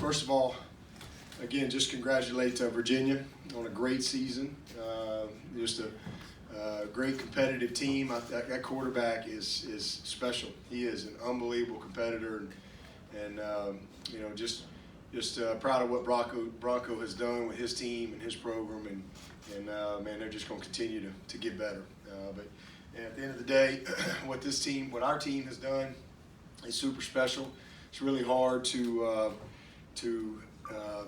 First of all, again, just congratulate Virginia on a great season. Just a great competitive team. That quarterback is special. He is an unbelievable competitor, and just proud of what Bronco has done with his team and his program, and man, they're just going to continue to get better. But at the end of the day, what our team has done is super special. It's really hard to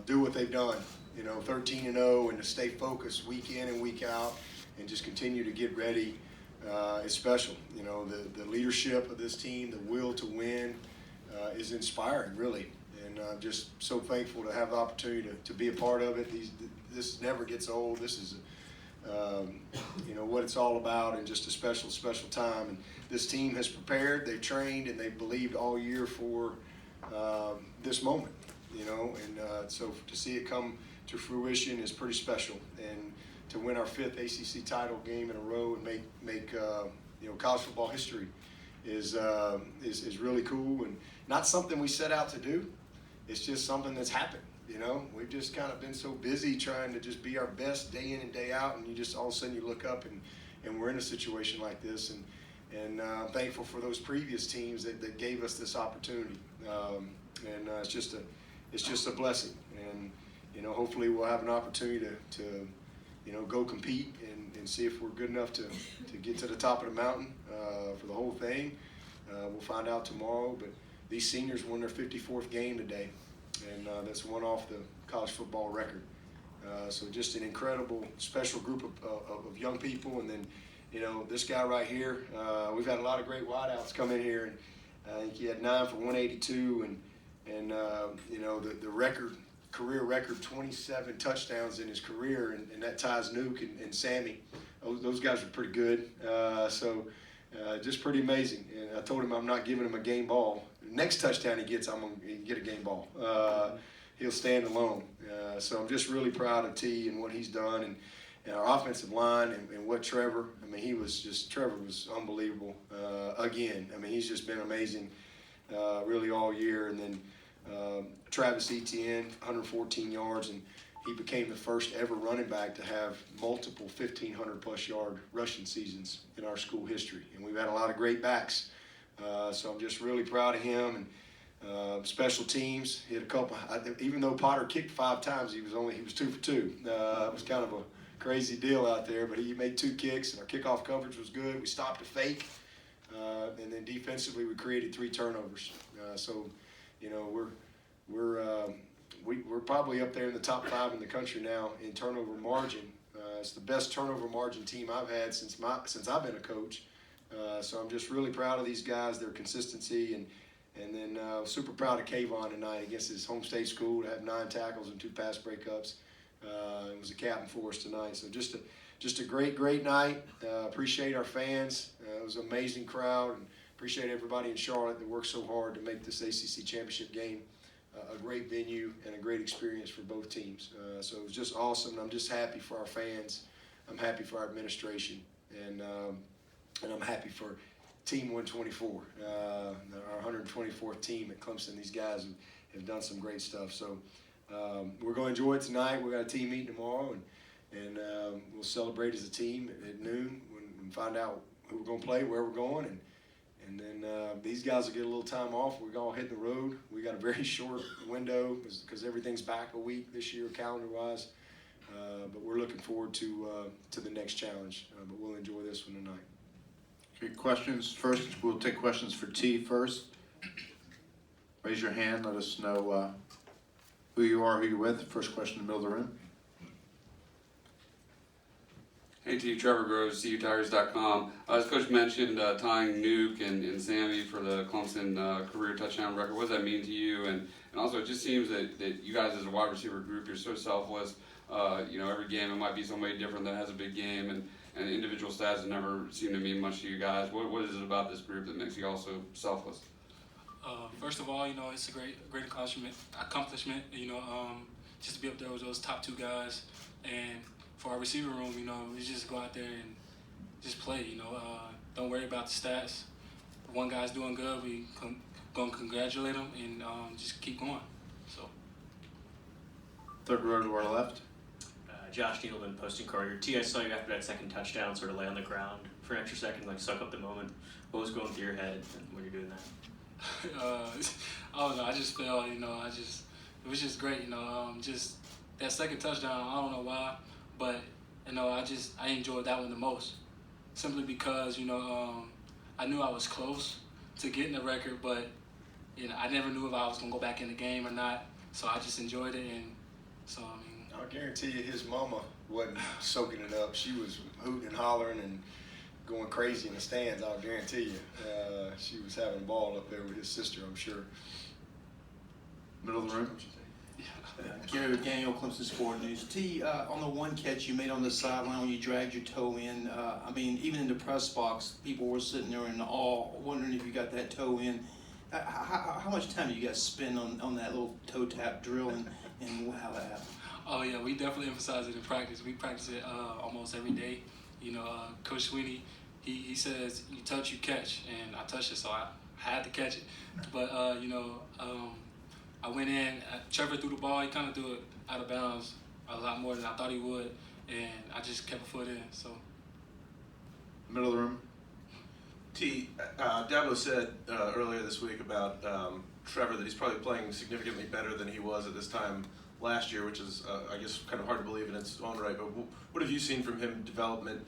do what they've done, 13-0, and to stay focused week in and week out, and just continue to get ready. Is special. The leadership of this team, the will to win, is inspiring, really. And I'm just so thankful to have the opportunity to be a part of it. This never gets old. This is, what it's all about, and just a special, special time. And this team has prepared, they've trained, and they've believed all year for this moment, and so to see it come to fruition is pretty special. And to win our 5th ACC title game in a row and make college football history is really cool, and not something we set out to do. It's just something that's happened. We've just kind of been so busy trying to just be our best day in and day out, and you just all of a sudden you look up and we're in a situation like this, and I'm thankful for those previous teams that gave us this opportunity, and it's just a blessing, and hopefully we'll have an opportunity to go compete and see if we're good enough to get to the top of the mountain for the whole thing. We'll find out tomorrow, but these seniors won their 54th game today, and that's one off the college football record. So just an incredible, special group of young people. And then, this guy right here, we've had a lot of great wideouts come in here, and I think he had 9 for 182, and the career record 27 touchdowns in his career, and that ties Nuke and Sammy. Those guys are pretty good. Just pretty amazing. And I told him I'm not giving him a game ball. Next touchdown he gets, I'm going to get a game ball. He'll stand alone. So I'm just really proud of T and what he's done, and our offensive line, and what Trevor was unbelievable again. He's just been amazing really all year. And then Travis Etienne, 114 yards, and he became the first ever running back to have multiple 1,500-plus yard rushing seasons in our school history. And we've had a lot of great backs. So I'm just really proud of him. And special teams, he had a couple. Even though Potter kicked 5 times, he was 2 for 2. It was kind of a crazy deal out there, but he made 2 kicks, and our kickoff coverage was good. We stopped a fake, and then defensively we created 3 turnovers. We're probably up there in the top 5 in the country now in turnover margin. It's the best turnover margin team I've had since I've been a coach. So I'm just really proud of these guys, their consistency, and then super proud of Kayvon tonight against his home state school to have 9 tackles and 2 pass breakups. It was a captain for us tonight. So just a great night. Appreciate our fans. It was an amazing crowd, and appreciate everybody in Charlotte that worked so hard to make this ACC championship game a great venue and a great experience for both teams. So it was just awesome. I'm just happy for our fans. I'm happy for our administration, and I'm happy for Team 124, our 124th team at Clemson. These guys have done some great stuff. So we're going to enjoy it tonight. We've got a team meeting tomorrow, and we'll celebrate as a team at noon and find out who we're going to play, where we're going, and then these guys will get a little time off. We're going to hit the road. We got a very short window because everything's back a week this year, calendar-wise. But we're looking forward to the next challenge. But we'll enjoy this one tonight. Okay, questions first. We'll take questions for T first. Raise your hand. Let us know who you are, who you're with. First question in the middle of the room. Hey T, Trevor Groves, CUTires.com. As Coach mentioned, tying Nuke and Sammy for the Clemson career touchdown record. What does that mean to you? And also, it just seems that you guys as a wide receiver group, you're so selfless. Every game it might be somebody different that has a big game, and individual stats never seem to mean much to you guys. What is it about this group that makes you all so selfless? First of all, it's a great accomplishment. Just to be up there with those top 2 guys, and for our receiver room, we just go out there and just play. Don't worry about the stats. If one guy's doing good, we gonna congratulate him and just keep going. So. Third row to our left. Josh Needleman, Posting Courier. T, I saw you after that second touchdown sort of lay on the ground for an extra second, like suck up the moment. What was going through your head when you're doing that? I don't know. I just felt, it was just great, just that second touchdown. I don't know why, but I enjoyed that one the most, simply because I knew I was close to getting the record, but I never knew if I was gonna go back in the game or not. So I just enjoyed it, and so I guarantee you, his mama wasn't soaking it up. She was hooting and hollering and going crazy in the stands. I'll guarantee you, she was having a ball up there with his sister, I'm sure. Middle of the room. Gary with Daniel, Clemson Sport News. T, on the one catch you made on the sideline when you dragged your toe in, even in the press box, people were sitting there in awe, wondering if you got that toe in. How much time did you guys spend on that little toe tap drill and how that happened? Oh yeah, we definitely emphasize it in practice. We practice it almost every day. Coach Swinney, he says you touch, you catch, and I touched it, so I had to catch it. But I went in. Trevor threw the ball. He kind of threw it out of bounds a lot more than I thought he would, and I just kept a foot in. So. Middle of the room. T, Dabo said earlier this week about Trevor that he's probably playing significantly better than he was at this time last year, which is, I guess, kind of hard to believe in its own right. But what have you seen from him development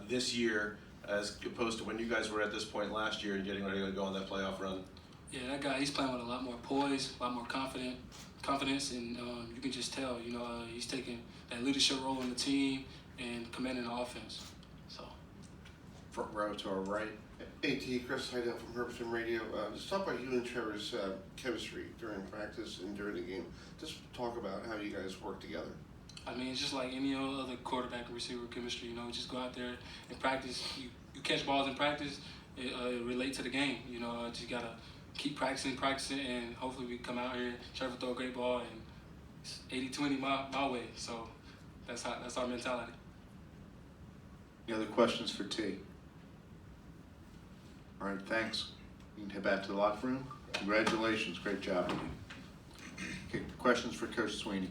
this year as opposed to when you guys were at this point last year and getting ready to go on that playoff run? Yeah, that guy, he's playing with a lot more poise, a lot more confidence, and you can just tell, he's taking that leadership role in the team and commanding the offense. So. Front row to our right. AT, Chris Heidel from Herbston Radio. Just talk about you and Trevor's chemistry during practice and during the game. Just talk about how you guys work together. It's just like any other quarterback and receiver chemistry. Just go out there and practice. You catch balls in practice, it relate to the game. Just gotta keep practicing, and hopefully we come out here, Trevor throw a great ball, and it's 80-20 my way. So that's our mentality. Any other questions for T? All right, thanks. You can head back to the locker room. Congratulations, great job. Okay, questions for Coach Swinney?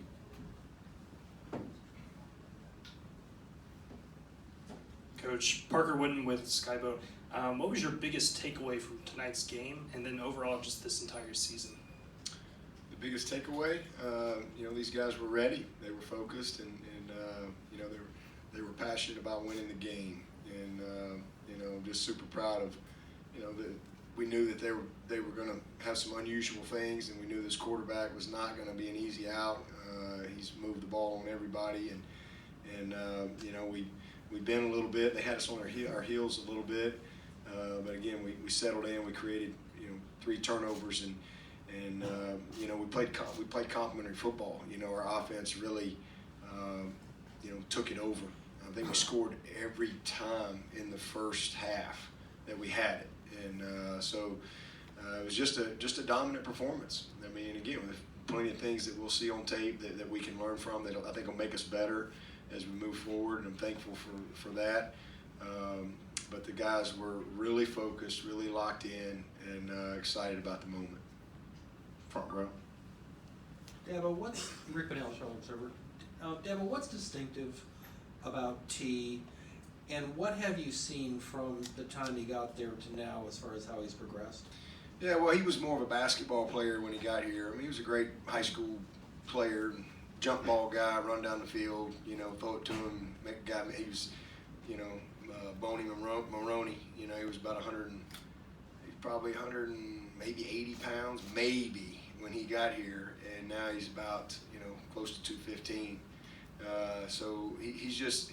Coach, Parker Wooden with Skyboat. What was your biggest takeaway from tonight's game, and then overall just this entire season? The biggest takeaway, these guys were ready. They were focused, and they were passionate about winning the game, and just super proud of, that we knew that they were going to have some unusual things, and we knew this quarterback was not going to be an easy out. He's moved the ball on everybody, and we bent a little bit. They had us on our heels a little bit, but again, we settled in. We created 3 turnovers, and we played complementary football. Our offense really took it over. I think we scored every time in the first half that we had it, and so it was just a dominant performance. Again, with plenty of things that we'll see on tape that we can learn from that I think will make us better as we move forward, and I'm thankful for that. But the guys were really focused, really locked in, and excited about the moment. Front row. Dabo, Rick Bonnell, Charlotte Observer. Dabo, what's distinctive about T, and what have you seen from the time he got there to now as far as how he's progressed? Yeah, well, he was more of a basketball player when he got here. he was a great high school player, jump ball guy, run down the field, throw it to him, make a guy. He was, Boney Maroney. He was about probably 100 and maybe 80 pounds, maybe when he got here, and now he's about close to 215. So he's just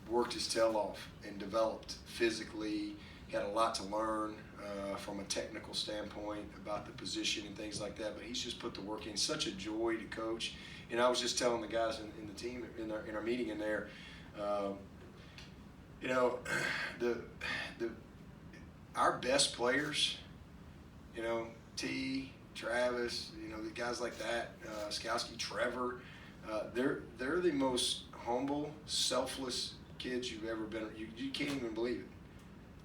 worked his tail off and developed physically. He had a lot to learn from a technical standpoint about the position and things like that, but he's just put the work in. Such a joy to coach. And I was just telling the guys in the team in our meeting in there, our best players, T, Travis, the guys like that, Skowski, Trevor, they're the most humble, selfless kids you've ever been. You can't even believe it.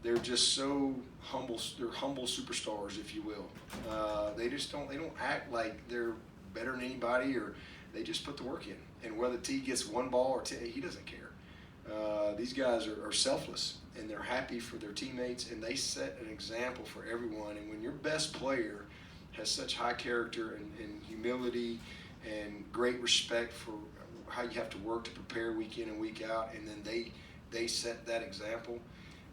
They're just so humble. They're humble superstars, if you will. They don't act like they're better than anybody, or they just put the work in. And whether T gets 1 ball or 10, he doesn't care. These guys are selfless, and they're happy for their teammates, and they set an example for everyone. And when your best player has such high character and humility and great respect for how you have to work to prepare week in and week out, and then they set that example,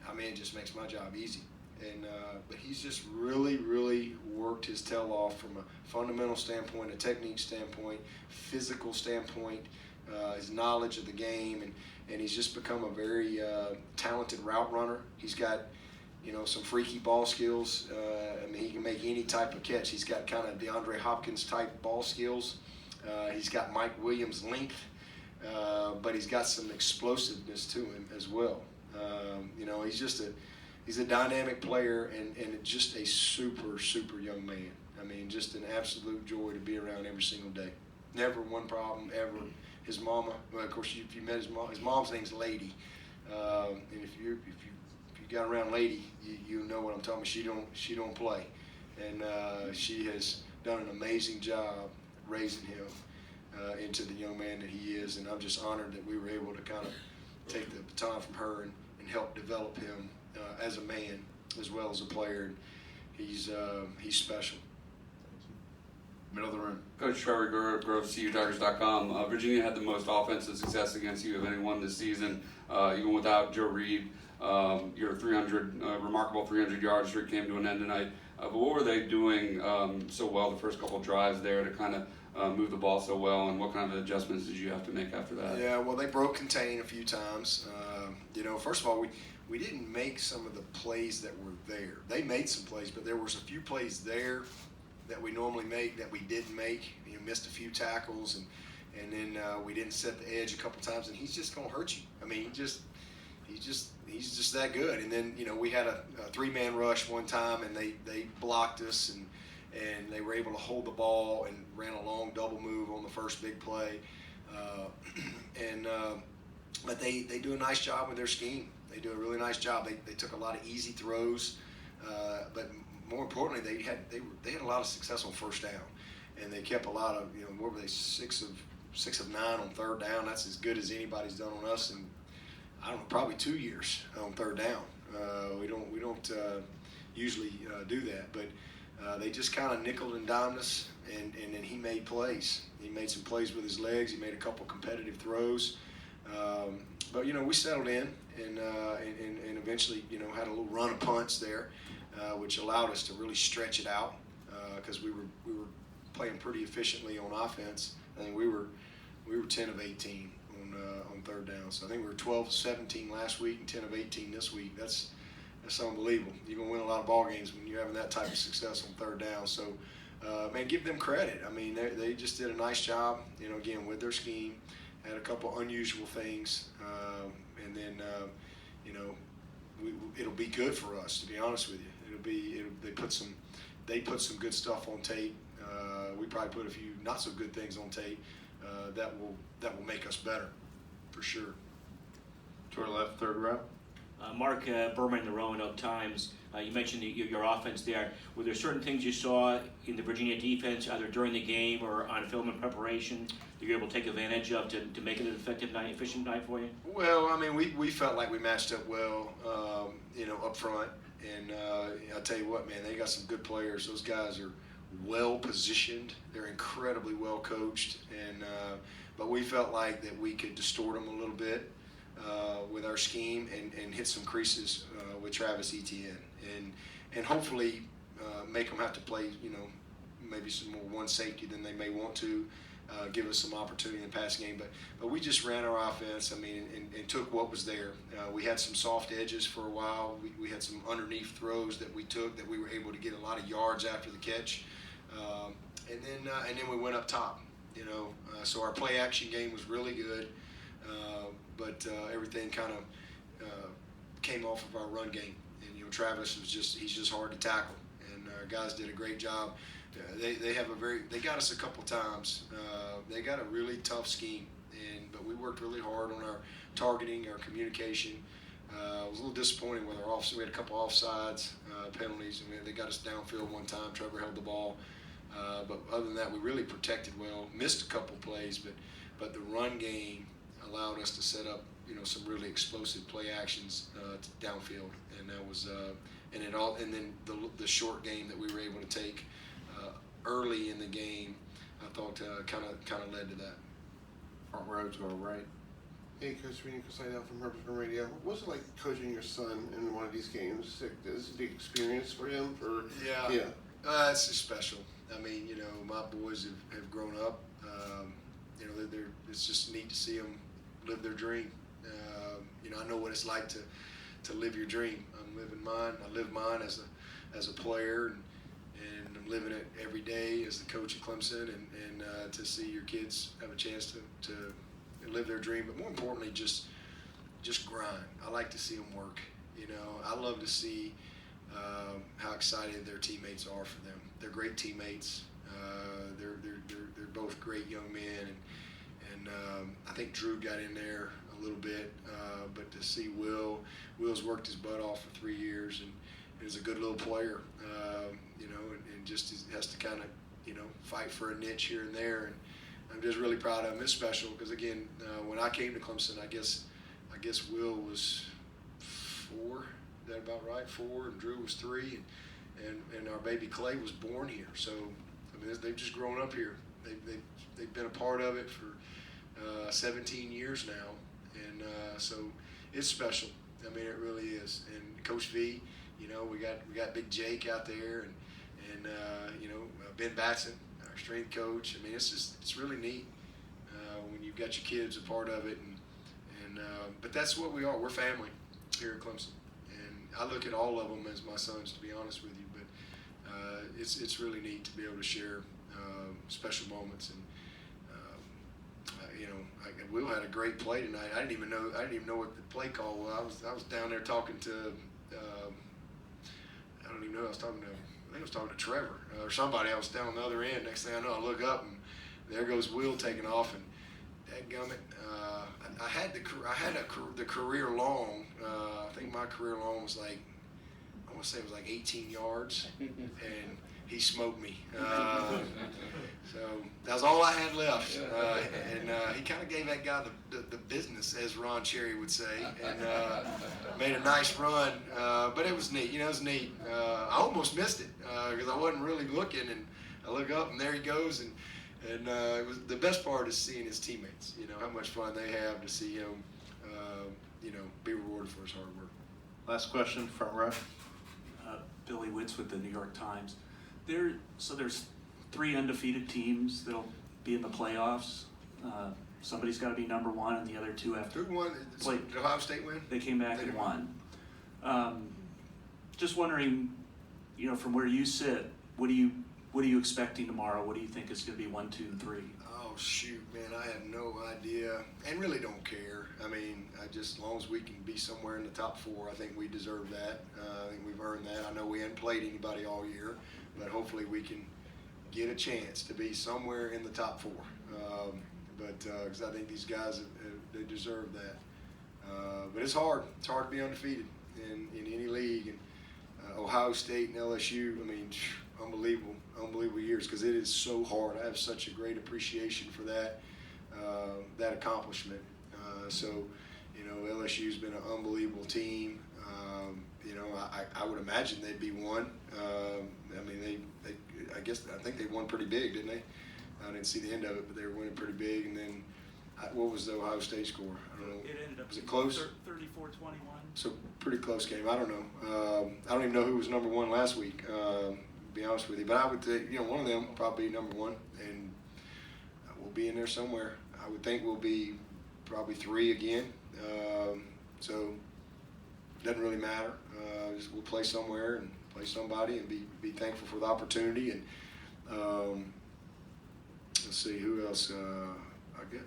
I mean, it just makes my job easy. And but he's just really worked his tail off from a fundamental standpoint, a technique standpoint, physical standpoint, his knowledge of the game, and he's just become a very talented route runner. He's got, you know, some freaky ball skills. I mean, he can make any type of catch. He's got kind of DeAndre Hopkins type ball skills. He's got Mike Williams length, but he's got some explosiveness to him as well. You know, he's a dynamic player and just a super young man. I mean, just an absolute joy to be around every single day. Never one problem ever. His mama, well, of course, if you met his mom's name's Lady, and if you got around Lady, you know what I'm talking about. She don't play, and she has done an amazing job raising him into the young man that he is. And I'm just honored that we were able to kind of take the baton from her and help develop him as a man as well as a player. He's special. Middle of the room. Coach Trevor Grove, CUTigers.com. Virginia had the most offensive success against you of anyone this season, even without Joe Reed. Your remarkable 300-yard streak came to an end tonight. But what were they doing so well the first couple of drives there to kind of move the ball so well, and what kind of adjustments did you have to make after that? Yeah, well, they broke contain a few times. You know, first of all, we didn't make some of the plays that were there. They made some plays, but there was a few plays there that we normally make that we didn't make. You know, missed a few tackles, and then we didn't set the edge a couple times, and he's just gonna hurt you. I mean, he's just that good. And then, you know, we had a 3-man rush one time, and they blocked us, and they were able to hold the ball and ran a long double move on the first big play. But they do a nice job with their scheme. They do a really nice job. They took a lot of easy throws, but more importantly, they had a lot of success on first down, and they kept a lot of, you know, what were they, 6 of 9 on third down. That's as good as anybody's done on us in, I don't know, probably 2 years on third down. We don't usually do that, but they just kind of nickeled and dimed us, and then he made plays. He made some plays with his legs. He made a couple competitive throws. But, you know, we settled in and eventually, you know, had a little run of punts there, which allowed us to really stretch it out because we were playing pretty efficiently on offense. I think we were 10 of 18 on third down. So I think we were 12 of 17 last week and 10 of 18 this week. That's unbelievable. You're going to win a lot of ball games when you're having that type of success on third down. So, man, give them credit. I mean, they just did a nice job, you know, again, with their scheme. Had a couple unusual things, and then, you know, it'll be good for us, to be honest with you. They put some good stuff on tape. We probably put a few not so good things on tape that will make us better, for sure. To our left, third row. Mark Berman, the Roanoke Times. You mentioned your offense there. Were there certain things you saw in the Virginia defense, either during the game or on film and preparation, that you're able to take advantage of to make it an effective night, efficient night for you? Well, I mean, we felt like we matched up well, you know, up front. And I'll tell you what, man, they got some good players. Those guys are well positioned. They're incredibly well coached. And but we felt like that we could distort them a little bit with our scheme and hit some creases with Travis Etienne. And hopefully make them have to play, you know, maybe some more one safety than they may want to, give us some opportunity in the passing game. But we just ran our offense, I mean, and took what was there. We had some soft edges for a while. We had some underneath throws that we took that we were able to get a lot of yards after the catch. And then we went up top, you know. So our play action game was really good, but everything kind of came off of our run game. And, you know, Travis he's just hard to tackle, and our guys did a great job. They got us a couple times. They got a really tough scheme, but we worked really hard on our targeting, our communication. I was a little disappointed with our offside. We had a couple offsides penalties, and they got us downfield one time. Trevor held the ball. But other than that, we really protected well. Missed a couple plays, but the run game allowed us to set up, some really explosive play actions downfield, and that was and then the short game that we were able to take early in the game, I thought kind of led to that. Front row to our right. Hey, Coach Swinney, from Herb Radio. What was it like coaching your son in one of these games? Is it the experience for him? Yeah. It's just special. I mean, my boys have grown up. It's just neat to see them live their dream. I know what it's like to live your dream. I'm living mine. I live mine as a player, and I'm living it every day as the coach at Clemson, and to see your kids have a chance to live their dream, but more importantly, just grind. I like to see them work. I love to see how excited their teammates are for them. They're great teammates. They're both great young men, and I think Drew got in there a little bit, but to see Will's worked his butt off for 3 years, and is a good little player, and just has to kind of fight for a niche here and there, and I'm just really proud of him. It's special because again, when I came to Clemson, I guess Will was 4. Is that about right? 4, and Drew was 3, and our baby Clay was born here. So I mean, they've just grown up here. They've been a part of it for 17 years now, and so it's special. I mean, it really is. And Coach V, we got Big Jake out there, and Ben Batson, our strength coach. I mean, it's really neat when you've got your kids a part of it, and but that's what we are. We're family here at Clemson, and I look at all of them as my sons, to be honest with you. But it's really neat to be able to share special moments, and Will had a great play tonight. I didn't even know what the play call was. I was down there talking to I don't even know who I was talking to. I think I was talking to Trevor or somebody. I was down on the other end. Next thing I know, I look up and there goes Will taking off, and dadgummit, I had the career long. I think my career long was like, I want to say it was like 18 yards, and he smoked me. So that was all I had left, and he kind of gave that guy the business, as Ron Cherry would say, and made a nice run. But it was neat. It was neat. I almost missed it because I wasn't really looking, and I look up and there he goes, and it was the best part is seeing his teammates. How much fun they have to see him, be rewarded for his hard work. Last question, front row. Billy Witz with the New York Times. There's 3 undefeated teams that'll be in the playoffs. Somebody's got to be number 1, and the other 2 have to. Who won? Did Ohio State win? They came back and won. Just wondering, from where you sit, what are you expecting tomorrow? What do you think is going to be 1, 2, and 3? Oh shoot, man! I have no idea, and really don't care. I mean, as long as we can be somewhere in the top 4, I think we deserve that. I think we've earned that. I know we haven't played anybody all year, but hopefully we can get a chance to be somewhere in the top 4. Because I think these guys they deserve that. But it's hard. It's hard to be undefeated in any league. And Ohio State and LSU. I mean, unbelievable years because it is so hard. I have such a great appreciation for that accomplishment. LSU's been an unbelievable team. I would imagine they'd be one. I mean, I think they won pretty big, didn't they? I didn't see the end of it, but they were winning pretty big. And then, what was the Ohio State score? I don't know. It ended up was it close? 34-21. So pretty close game. I don't know. I don't even know who was number 1 last week. To be honest with you, but I would think one of them will probably be number 1, and we'll be in there somewhere. I would think we'll be probably 3 again. So it doesn't really matter. Just we'll play somewhere and play somebody and be thankful for the opportunity. And let's see who else.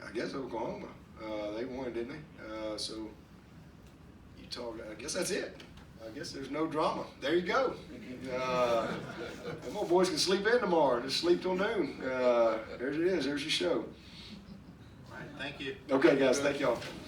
I guess Oklahoma. They won, didn't they? So Utah. I guess that's it. I guess there's no drama. There you go. Them old boys can sleep in tomorrow. Just sleep till noon. There it is. There's your show. All right, thank you. Okay, guys. Thank y'all.